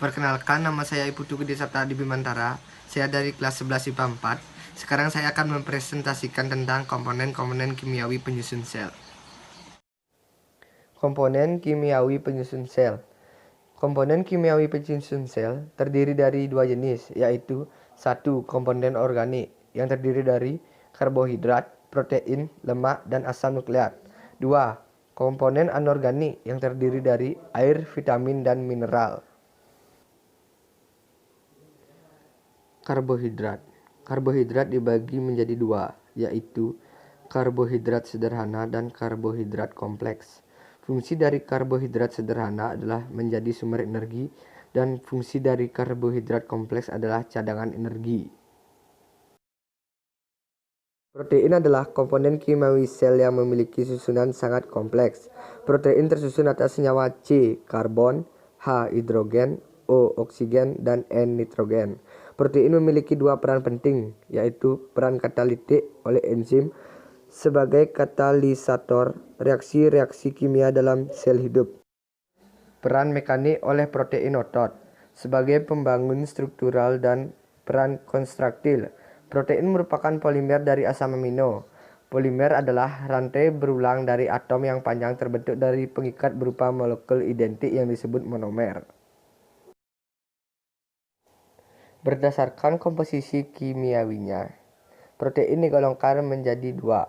Perkenalkan, nama saya Putu Gede Sapta Adi Bimantara. Saya dari kelas 11 IPA 4. Sekarang saya akan mempresentasikan tentang komponen-komponen kimiawi penyusun sel. Komponen kimiawi penyusun sel. Komponen kimiawi penyusun sel terdiri dari dua jenis, yaitu satu, komponen organik yang terdiri dari karbohidrat, protein, lemak, dan asam nukleat. Dua, komponen anorganik yang terdiri dari air, vitamin, dan mineral. Karbohidrat. Karbohidrat dibagi menjadi dua, yaitu karbohidrat sederhana dan karbohidrat kompleks. Fungsi dari karbohidrat sederhana adalah menjadi sumber energi, dan fungsi dari karbohidrat kompleks adalah cadangan energi. Protein adalah komponen kimiawi sel yang memiliki susunan sangat kompleks. Protein tersusun atas senyawa C, karbon, H, hidrogen, O, oksigen, dan N, nitrogen. Protein memiliki dua peran penting, yaitu peran katalitik oleh enzim sebagai katalisator reaksi-reaksi kimia dalam sel hidup. Peran mekanik oleh protein otot sebagai pembangun struktural dan peran konstruktif. Protein merupakan polimer dari asam amino. Polimer adalah rantai berulang dari atom yang panjang terbentuk dari pengikat berupa molekul identik yang disebut monomer. Berdasarkan komposisi kimiawinya, protein digolongkan menjadi dua.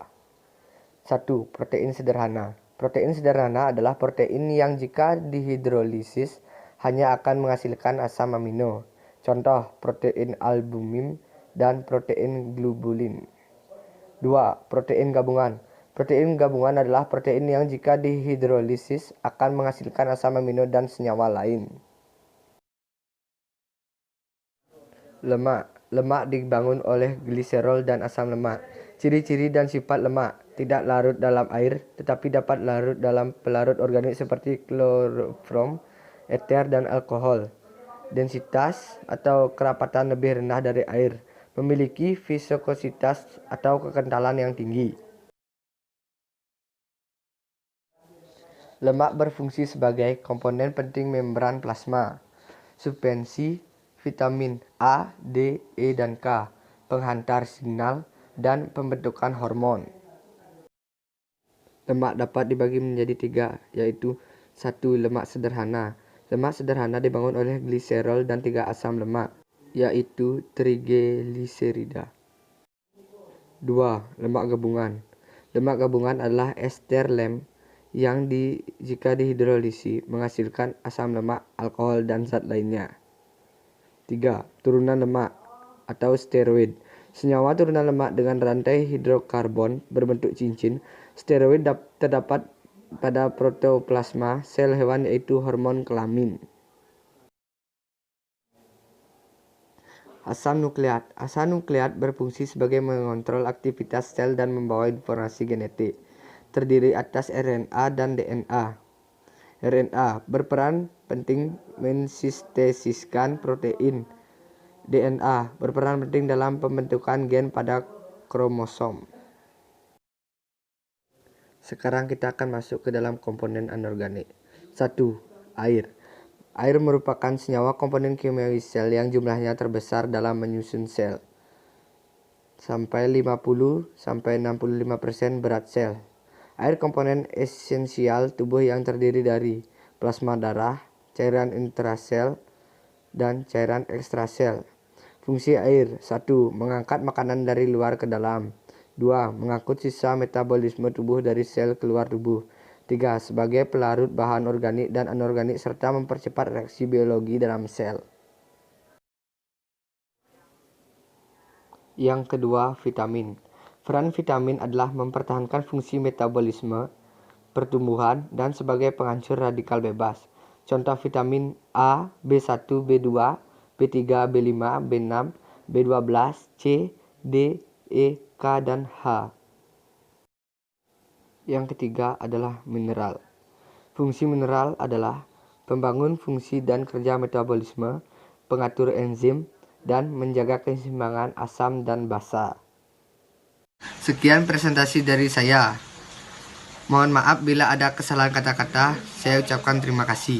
Satu, protein sederhana. Protein sederhana adalah protein yang jika dihidrolisis hanya akan menghasilkan asam amino. Contoh, protein albumin dan protein globulin. Dua, protein gabungan. Protein gabungan adalah protein yang jika dihidrolisis akan menghasilkan asam amino dan senyawa lain. Lemak. Lemak dibangun oleh gliserol dan asam lemak. Ciri-ciri dan sifat lemak: tidak larut dalam air, tetapi dapat larut dalam pelarut organik seperti kloroform, eter, dan alkohol. Densitas atau kerapatan lebih rendah dari air. Memiliki viskositas atau kekentalan yang tinggi. Lemak berfungsi sebagai komponen penting membran plasma, suspensi vitamin A, D, E, dan K, penghantar signal, dan pembentukan hormon. Lemak dapat dibagi menjadi tiga, yaitu satu, lemak sederhana. Lemak sederhana dibangun oleh gliserol dan tiga asam lemak, yaitu trigliserida. Dua, lemak gabungan. Lemak gabungan adalah ester lem yang jika dihidrolisis menghasilkan asam lemak, alkohol, dan zat lainnya. 3. Turunan lemak atau steroid. Senyawa turunan lemak dengan rantai hidrokarbon berbentuk cincin. Steroid terdapat pada protoplasma sel hewan, yaitu hormon kelamin. Asam nukleat. Asam nukleat berfungsi sebagai mengontrol aktivitas sel dan membawa informasi genetik. Terdiri atas RNA dan DNA. RNA berperan penting mensintesiskan protein. DNA berperan penting dalam pembentukan gen pada kromosom. Sekarang kita akan masuk ke dalam komponen anorganik. 1. Air. Air merupakan senyawa komponen kimiawi sel yang jumlahnya terbesar dalam menyusun sel. Sampai 50-65% berat sel. Air komponen esensial tubuh yang terdiri dari plasma darah, cairan intrasel, dan cairan ekstrasel. Fungsi air: 1. Mengangkat makanan dari luar ke dalam. 2. Mengangkut sisa metabolisme tubuh dari sel keluar tubuh. 3. Sebagai pelarut bahan organik dan anorganik serta mempercepat reaksi biologi dalam sel. Yang kedua, vitamin. Peran vitamin adalah mempertahankan fungsi metabolisme, pertumbuhan, dan sebagai penghancur radikal bebas. Contoh vitamin A, B1, B2, B3, B5, B6, B12, C, D, E, K, dan H. Yang ketiga adalah mineral. Fungsi mineral adalah pembangun fungsi dan kerja metabolisme, pengatur enzim, dan menjaga keseimbangan asam dan basa. Sekian presentasi dari saya. Mohon maaf bila ada kesalahan kata-kata. Saya ucapkan terima kasih.